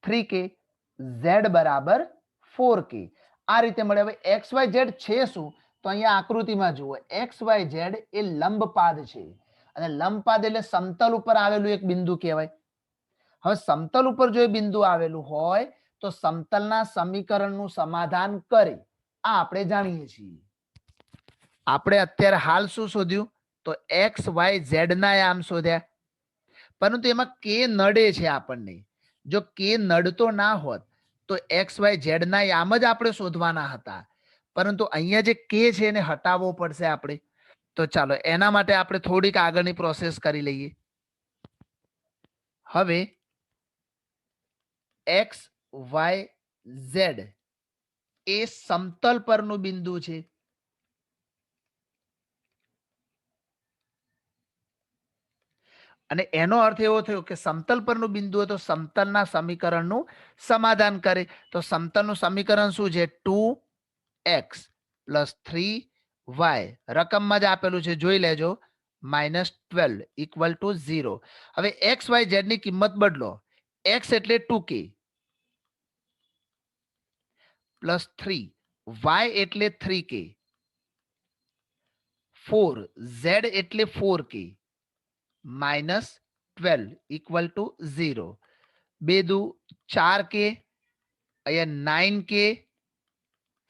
3k, z બરાબર 4k. આ રીતે મળે. હવે એક્સ વાય ઝેડ છે શું, તો અહીંયા આકૃતિમાં જુઓ, એક્સ વાય ઝેડ એ લંબપાદ છે અને લંબપાદ એટલે સમતલ ઉપર આવેલું એક બિંદુ કહેવાય. હવે સમતલ ઉપર જો એ બિંદુ આવેલું હોય તો સમતલના સમીકરણનું સમાધાન કરે, આ આપણે જાણીએ છીએ. આપણે અત્યારે હાલ શું શોધ્યું, તો એક્સ વાય ઝેડ ના આમ શોધ્યા, પરંતુ એમાં કે નડે છે આપણને. જો કે નડતો ના હોત તો એક્સ વાય ઝેડ ના આમ જ આપણે શોધવાના હતા, પરંતુ અહીંયા જે કે છે એને હટાવવો પડશે આપણે. તો ચાલો એના માટે આપણે થોડીક આગળની પ્રોસેસ કરી લઈએ. હવે એક્સ વાય ઝેડ એ સમતલ પરનું બિંદુ છે. અને એનો અર્થ એવો થયો કે સમતલ પરનું બિંદુ હોય તો સમતલના સમીકરણનું સમાધાન કરે. તો સમતલનું સમીકરણ શું છે, 2x + 3y રકમમાં જ આપેલું છે, જોઈ લેજો, -12 = 0. હવે એક્સ વાય ઝેડ ની કિંમત બદલો. x એટલે 2k +3, y એટલે 3k, 4, z એટલે 4k, -12 = 0. 2 દુ 4k, અહીંયા 9k,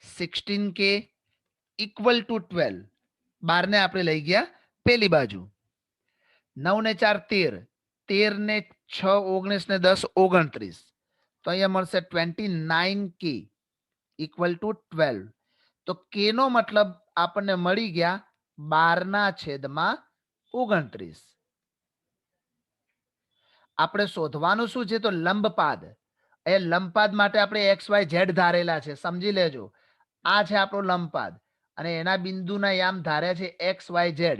16k = 12. 12 ને આપણે લઈ ગયા પેલી બાજુ. 9 ને 4 13, 13 ને 6 19 ને 10 29. તો અહીંયા મળશે 29k = 12. તો k નો મતલબ આપણને મળી ગયા 12/29. આપણે શોધવાનું શું છે, તો લંબપાદ. એ લંબપાદ માટે આપણે એક્સ વાય ઝેડ ધારેલા છે, સમજી લેજો. આ છે આપણો લંબપાદ અને એના બિંદુના યામ ધાર્યા છે એક્સ વાય ઝેડ.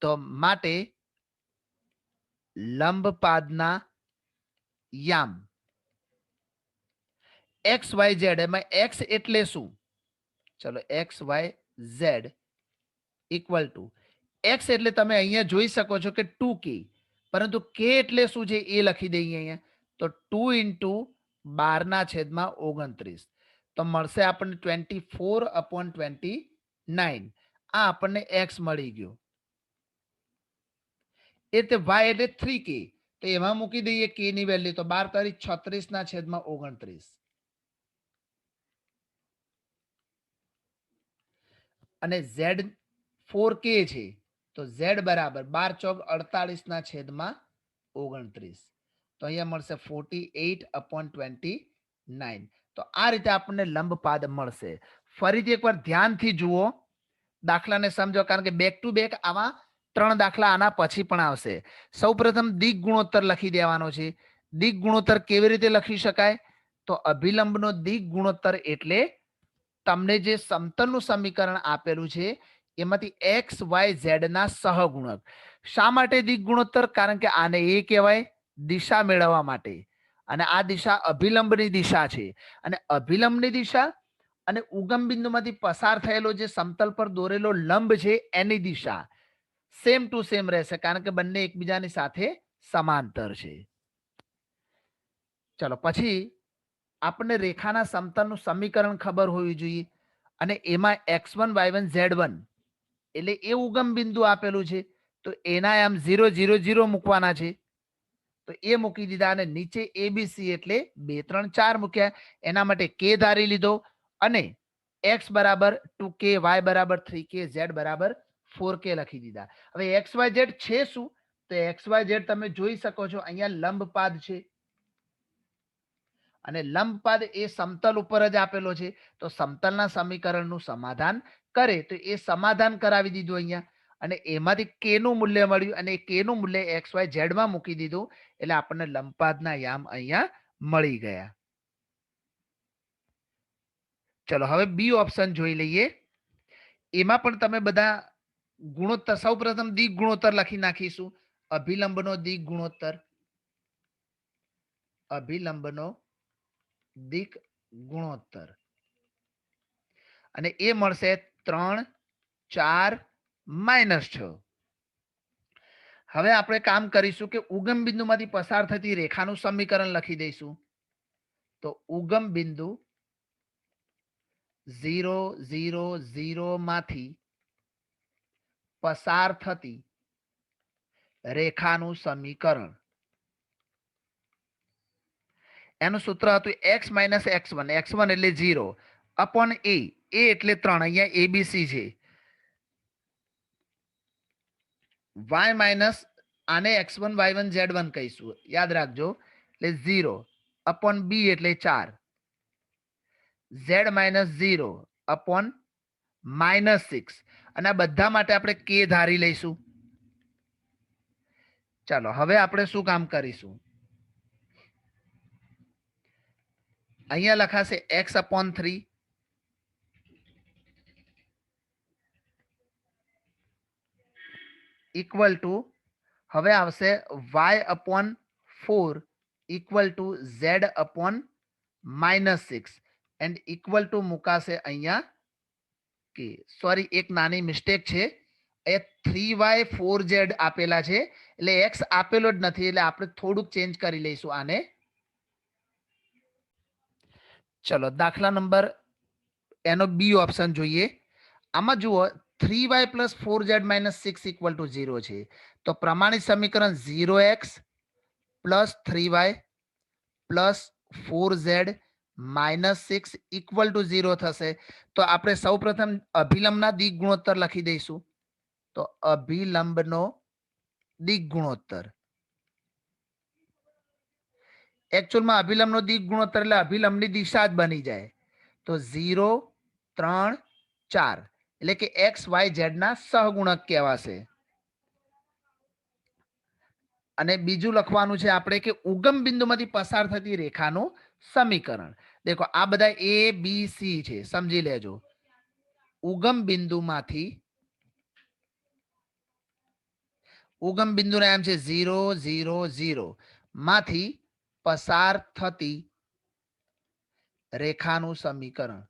તો માટે લંબપાદના યામ એક્સ વાય ઝેડ, એમાં એક્સ એટલે શું, ચલો એક્સ વાય ઝેડ = એક્સ એટલે તમે અહીંયા જોઈ શકો છો કે 2k, પરંતુ કે એટલે શું છે એ લખી દઈએ અહીંયા. તો 2 × 12/29. તો મળશે આપણને 24/29. આ આપણને એક્સ મળી ગયો. એ રીતે વાય એટલે 3k, તો એમાં મૂકી દઈએ કે ની વેલ્યુ, તો 12 × 36/29. અને ઝેડ 4k છે તો ઝેડ બરાબર 12 × 48/29. તો અહીંયા મળશે 48/29. તો આ રીતે આપણને લંબપાદ મળશે. ફરીથી એકવાર ધ્યાનથી જુઓ, દાખલાને સમજો, કારણ કે બેક ટુ બેક આવા 3 દાખલા આના પછી પણ આવશે. સૌપ્રથમ દિક ગુણોત્તર લખી દેવાનો છે. દિક ગુણોત્તર કેવી રીતે લખી શકાય, તો અભિલંબનો દિક ગુણોત્તર એટલે તમને જે સમતલનું સમીકરણ આપેલું છે એમાંથી એક્સ વાય ઝેડ ના સહગુણક. શા માટે દિક ગુણોત્તર, કારણ કે આને એ કહેવાય દિશા મેળવવા માટે, અને આ દિશા અભિલંબની દિશા છે, અને અભિલંબની દિશા અને ઉગમ બિંદુમાંથી પસાર થયેલો જે સમતલ પર દોરેલો લંબ છે એની દિશા સેમ ટુ સેમ રહેશે, કારણ કે બંને એકબીજાની સાથે સમાંતર છે. ચલો પછી આપણને રેખાના સમતલનું સમીકરણ ખબર હોવી જોઈએ, અને એમાં x1 y1 z1 એટલે એ ઉગમ બિંદુ આપેલું છે, તો એના આમ 0 0 0 મૂકવાના છે. તો એ મૂકી દીધા અને નીચે એબીસી એટલે 2 3 4 મૂક્યા. એના માટે કે ધારી લીધો અને x બરાબર 2k, y બરાબર 3k, z બરાબર 4k લખી દીધા. હવે xyz છે શું? તો xyz તમે જોઈ શકો છો અહીંયા લંબપાદ છે અને લંબપાદ એ સમતલ ઉપર જ આપેલો છે. તો સમતલના સમીકરણનું સમાધાન કરે તો એ સમાધાન કરાવી દીધું અહીંયા અને એમાંથી k નું મૂલ્ય મળ્યું અને k નું મૂલ્ય xyz માં મૂકી દીધું એટલે આપણને લંબપાદના યામ અહીંયા મળી ગયા. ચલો હવે બી ઓપ્શન જોઈ લઈએ. એમાં પણ તમે બધા ગુણોત્તર સૌપ્રથમ દિક ગુણોત્તર લખી નાખીશું. અભિલંબનો દિક ગુણોત્તર, અભિલંબનો દિક ગુણોત્તર અને એ મળશે 3 4 -6. હવે આપણે કામ કરીશું કે ઉગમ બિંદુમાંથી પસાર થતી રેખાનું સમીકરણ લખી દઈશું. તો ઉગમ બિંદુ 0 0 0 માંથી પસાર થતી રેખાનું સમીકરણ, એનું સૂત્ર હતું x - x1, x1 એટલે 0 અપોન a એટલે 3, અહીંયા abc છે. y માઇનસ આને x1 y1 z1 કહીશું, યાદ રાખજો. એટલે 0 અપોન b એટલે 4, z માઇનસ 0 અપોન -6 અને આ બધા માટે આપણે k ધારી લઈશું. ચાલો હવે આપણે શું કામ કરીશું? અહીંયા લખાશે x અપોન 3 ઇક્વલ ટુ હવે આવશે y upon 4 equal to z upon -6 and equal to મુકાશે અહીંયા કે સોરી એક નાની મિસ્ટેક છે. એ 3y 4z આપેલા છે એટલે x આપેલો જ નથી એટલે આપણે થોડુંક ચેન્જ કરી લઈશું આને. ચલો દાખલા નંબર એનો બી ઓપ્શન જોઈએ. આમાં જુઓ 3y + 4z - 6 = 0 છે. તો પ્રમાણિત સમીકરણ 0x + 3y + 4z - 6 = 0 થશે. તો આપણે સૌપ્રથમ અભિલંબના દિક ગુણોત્તર લખી દઈશું. તો અભિલંબનો દિક ગુણોત્તર, એકચ્યુઅલમાં અભિલંબનો દિક ગુણોત્તર એટલે અભિલંબની દિશા જ બની જાય. તો 0 3 4 એટલે કે x y z ના સહગુણક કહેવાશે. અને બીજું લખવાનું છે આપણે કે ઉગમ બિંદુમાંથી પસાર થતી રેખાનું સમીકરણ. દેખો આ બધા a b c છે, સમજી લેજો. ઉગમ બિંદુમાંથી ઉગમ બિંદુ નામ છે 0 0 0 માંથી પસાર થતી રેખાનું સમીકરણ.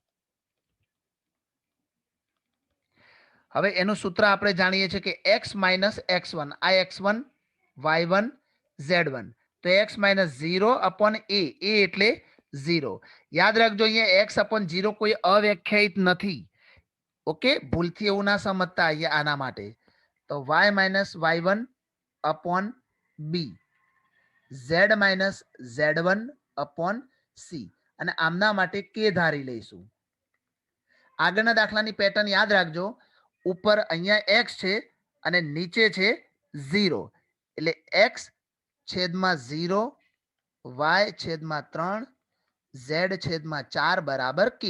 હવે એનું સૂત્ર આપણે જાણીએ છીએ કે x - x1, આ x1 y1 z1. તો x - 0 અપોન a એટલે 0. યાદ રાખજો અહીંયા x અપોન 0 કોઈ અવ્યાખ્યાયિત નથી. ઓકે, ભૂલથી એવું ના સમજતા અહીંયા આના માટે. તો y - y1 upon b, z - z1 upon c અને આમના માટે k ધારી લઈશું. આગળના દાખલાની પેટર્ન યાદ રાખજો. ઉપર અહીંયા x છે અને નીચે છે 0 એટલે x છેદમાં 0 y છેદમાં 3 z છેદમાં 4 બરાબર k.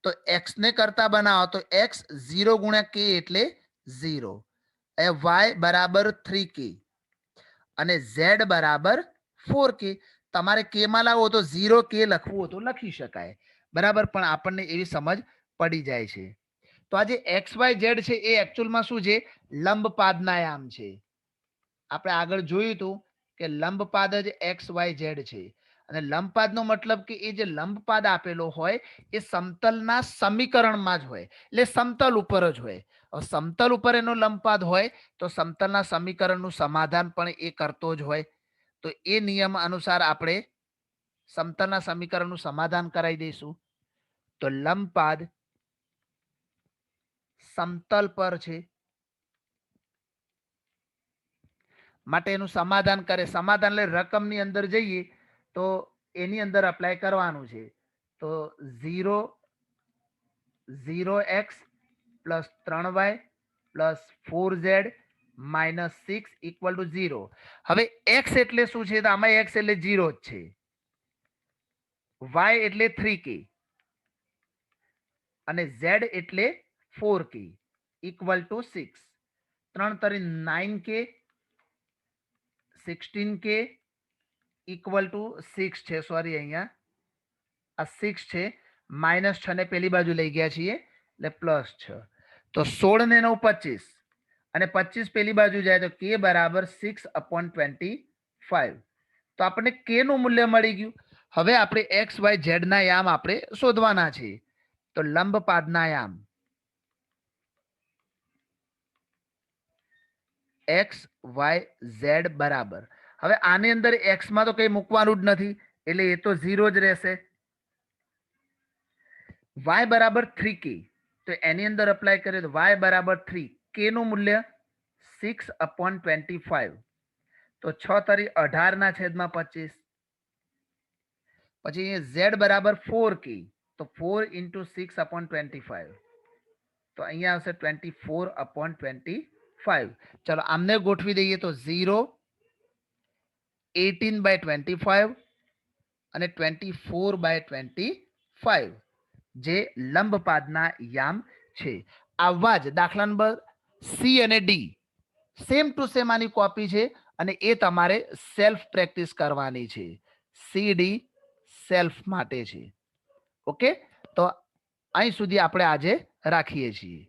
તો x ને કરતા બનાવો તો x 0 ગુણ્યા k એટલે 0, y બરાબર 3k અને z બરાબર 4k. તમારે k માં લાવો તો 0k લખવું હોય તો લખી શકાય, બરાબર. પણ આપણને એવી સમજ પડી જાય છે. તો આ જે xyz છે એ એકચ્યુઅલમાં શું છે? લંબપાદના યામ છે. આપણે આગળ જોયું હતું કે લંબપાદ જ xyz છે અને લંબપાદનો મતલબ કે એ જે લંબપાદ આપેલો હોય એ સમતલના સમીકરણમાં જ હોય, એટલે સમતલ ઉપર જ હોય. હવે સમતલ ઉપર એનો લંબપાદ હોય તો સમતલના સમીકરણનું સમાધાન પણ એ કરતો જ હોય. તો એ નિયમ અનુસાર આપણે સમતલના સમીકરણનું સમાધાન કરાવી દઈશું. તો લંબપાદ સમતલ પર છે માટે એનું સમાધાન કરે. સમાધાન એટલે રકમની અંદર જઈએ તો એની અંદર અપ્લાય કરવાનું છે. તો 0 0x + 3y plus 4z minus 6 equal to 0. હવે x એટલે શું છે? તો આમાં x એટલે 0 જ છે, y એટલે 3k અને z એટલે 4k ઇક્વલ ટુ 6. 3 તરી 9k 16k ઇક્વલ ટુ 6 છે. સોરી, અહીંયા આ 6 છે, માઇનસ 6 ને પેલી બાજુ લઈ ગયા છીએ એટલે પ્લસ 6. તો 16 ને 9 25 અને 25 પેલી બાજુ જાય તો k બરાબર 6/25. તો આપણને k નું મૂલ્ય મળી ગયું. હવે આપણે x y z ના યામ આપણે શોધવાના છે. તો લંબ પાદના યામ x y z બરાબર, હવે આની અંદર x માં તો કઈ મૂકવાનું જ નથી એટલે એ તો 0 જ રહેશે. y બરાબર 3k, તો એની અંદર અપ્લાય કરીએ તો y બરાબર 3, k નું મૂલ્ય 6/25. તો 6 તરી 18 ના છેદમાં 25. પછી z બરાબર 4k, તો 4 into 6/25, તો અહીંયા આવશે 24/25. ચલો આમને ગોઠવી દઈએ તો 0, 18/25 અને 24/25 જે લંબ પાદના યામ છે. આવા જ દાખલા નંબર સી અને ડી સેમ ટુ સેમ આની કોપી છે અને એ તમારે સેલ્ફ પ્રેક્ટિસ કરવાની છે. સી ડી સેલ્ફ માટે છે. ઓકે, તો અહીં સુધી આપણે આજે રાખીએ છીએ.